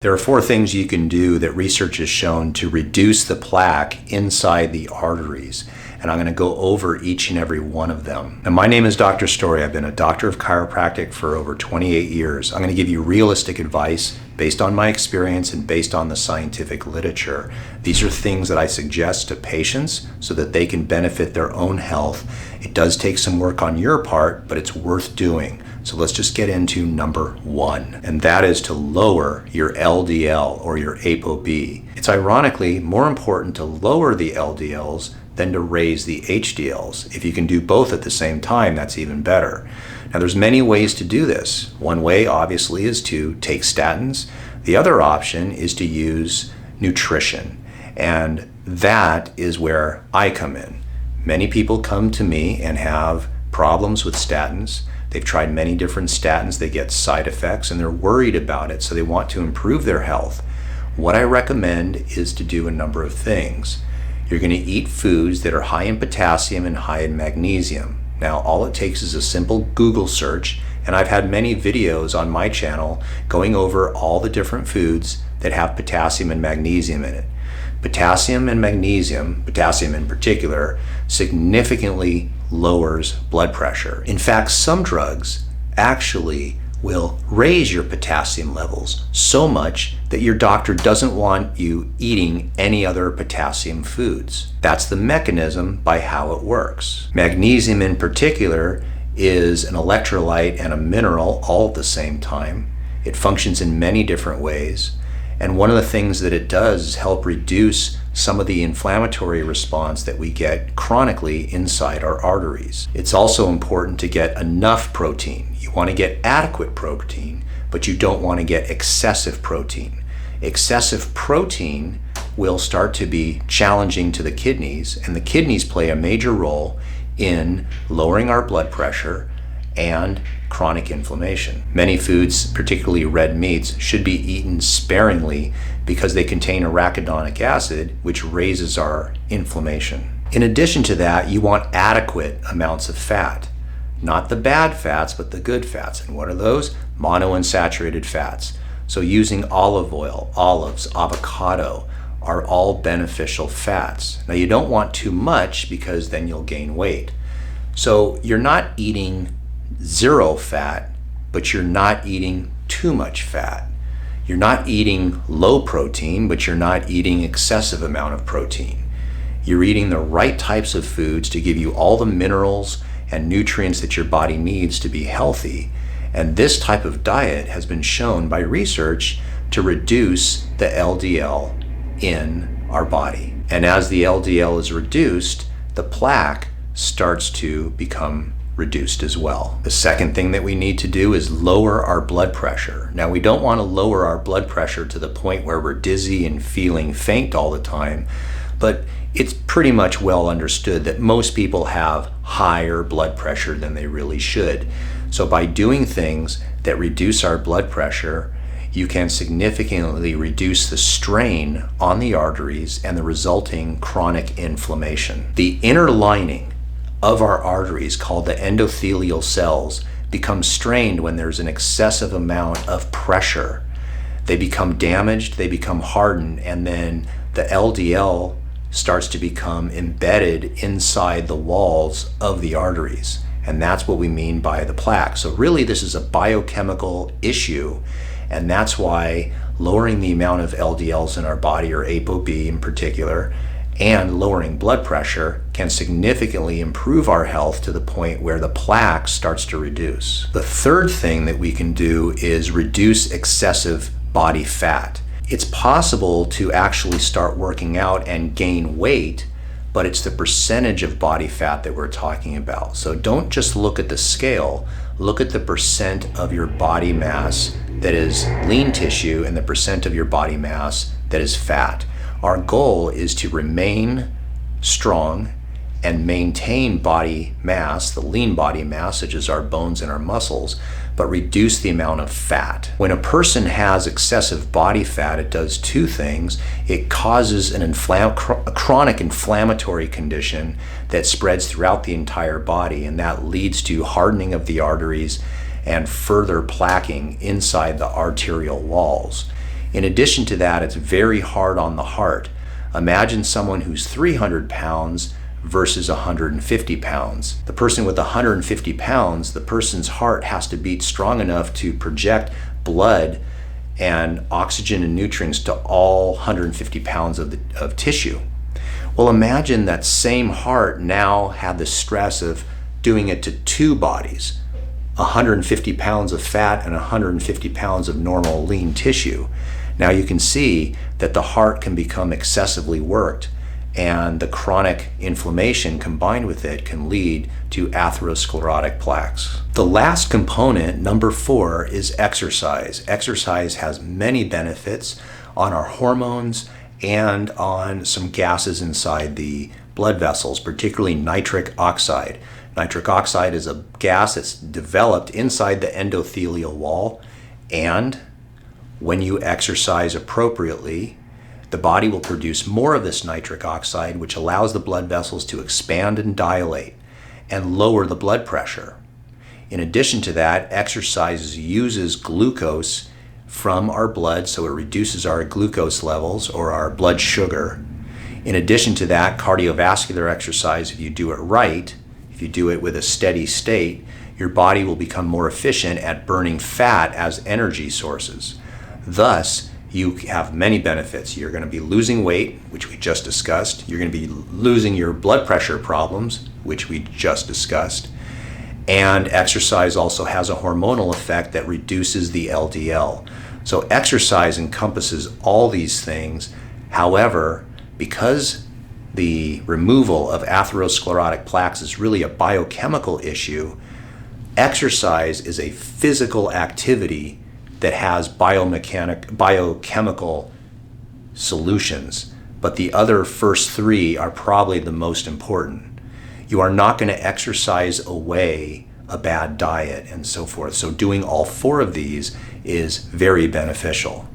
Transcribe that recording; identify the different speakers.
Speaker 1: There are 4 things you can do that research has shown to reduce the plaque inside the arteries, and I'm going to go over each and every one of them. Now, my name is Dr. Story. I've been a doctor of chiropractic for over 28 years. I'm going to give you realistic advice based on my experience and based on the scientific literature. These are things that I suggest to patients so that they can benefit their own health. It does take some work on your part, but it's worth doing. So let's just get into number 1, and that is to lower your LDL or your ApoB. It's ironically more important to lower the LDLs than to raise the HDLs. If you can do both at the same time, that's even better. Now, there's many ways to do this. One way, obviously, is to take statins. The other option is to use nutrition, and that is where I come in. Many people come to me and have problems with statins. They've tried many different statins, they get side effects, and they're worried about it, so they want to improve their health. What I recommend is to do a number of things. You're going to eat foods that are high in potassium and high in magnesium. Now, all it takes is a simple Google search, and I've had many videos on my channel going over all the different foods that have potassium and magnesium in it. Potassium and magnesium, potassium in particular, significantly lowers blood pressure. In fact, some drugs actually will raise your potassium levels so much that your doctor doesn't want you eating any other potassium foods. That's the mechanism by how it works. Magnesium in particular is an electrolyte and a mineral all at the same time. It functions in many different ways. And one of the things that it does is help reduce some of the inflammatory response that we get chronically inside our arteries. It's also important to get enough protein. You want to get adequate protein, but you don't want to get excessive protein. Excessive protein will start to be challenging to the kidneys, and the kidneys play a major role in lowering our blood pressure and chronic inflammation. Many foods, particularly red meats, should be eaten sparingly because they contain arachidonic acid, which raises our inflammation. In addition to that, you want adequate amounts of fat. Not the bad fats, but the good fats. And what are those? Monounsaturated fats. So using olive oil, olives, avocado are all beneficial fats. Now, you don't want too much because then you'll gain weight. So you're not eating zero fat, but you're not eating too much fat. You're not eating low protein, but you're not eating excessive amount of protein. You're eating the right types of foods to give you all the minerals and nutrients that your body needs to be healthy. And this type of diet has been shown by research to reduce the LDL in our body. And as the LDL is reduced, the plaque starts to become reduced as well. The second thing that we need to do is lower our blood pressure. Now, we don't want to lower our blood pressure to the point where we're dizzy and feeling faint all the time, but it's pretty much well understood that most people have higher blood pressure than they really should. So by doing things that reduce our blood pressure, you can significantly reduce the strain on the arteries and the resulting chronic inflammation. The inner lining of our arteries, called the endothelial cells, become strained when there's an excessive amount of pressure. They become damaged, they become hardened, and then the LDL starts to become embedded inside the walls of the arteries. And that's what we mean by the plaque. So really, this is a biochemical issue, and that's why lowering the amount of LDLs in our body, or ApoB in particular, and lowering blood pressure can significantly improve our health to the point where the plaque starts to reduce. The third thing that we can do is reduce excessive body fat. It's possible to actually start working out and gain weight, but it's the percentage of body fat that we're talking about. So don't just look at the scale, look at the percent of your body mass that is lean tissue and the percent of your body mass that is fat. Our goal is to remain strong and maintain body mass, the lean body mass, such as our bones and our muscles, but reduce the amount of fat. When a person has excessive body fat, it does 2 things. It causes a chronic inflammatory condition that spreads throughout the entire body, and that leads to hardening of the arteries and further plaquing inside the arterial walls. In addition to that, it's very hard on the heart. Imagine someone who's 300 pounds versus 150 pounds. The person with 150 pounds, the person's heart has to beat strong enough to project blood and oxygen and nutrients to all 150 pounds of tissue. Well, imagine that same heart now had the stress of doing it to two bodies, 150 pounds of fat and 150 pounds of normal lean tissue. Now you can see that the heart can become excessively worked, and the chronic inflammation combined with it can lead to atherosclerotic plaques. The last component, number 4, is exercise. Exercise has many benefits on our hormones and on some gases inside the blood vessels, particularly nitric oxide. Nitric oxide is a gas that's developed inside the endothelial wall, and when you exercise appropriately, the body will produce more of this nitric oxide, which allows the blood vessels to expand and dilate and lower the blood pressure. In addition to that, exercise uses glucose from our blood, so it reduces our glucose levels or our blood sugar. In addition to that, cardiovascular exercise, if you do it right, if you do it with a steady state, your body will become more efficient at burning fat as energy sources. Thus, you have many benefits. You're going to be losing weight, which we just discussed. You're going to be losing your blood pressure problems, which we just discussed. And exercise also has a hormonal effect that reduces the LDL. So exercise encompasses all these things. However, because the removal of atherosclerotic plaques is really a biochemical issue, exercise is a physical activity that has biochemical solutions, but the other first 3 are probably the most important. You are not going to exercise away a bad diet and so forth. So doing all 4 of these is very beneficial.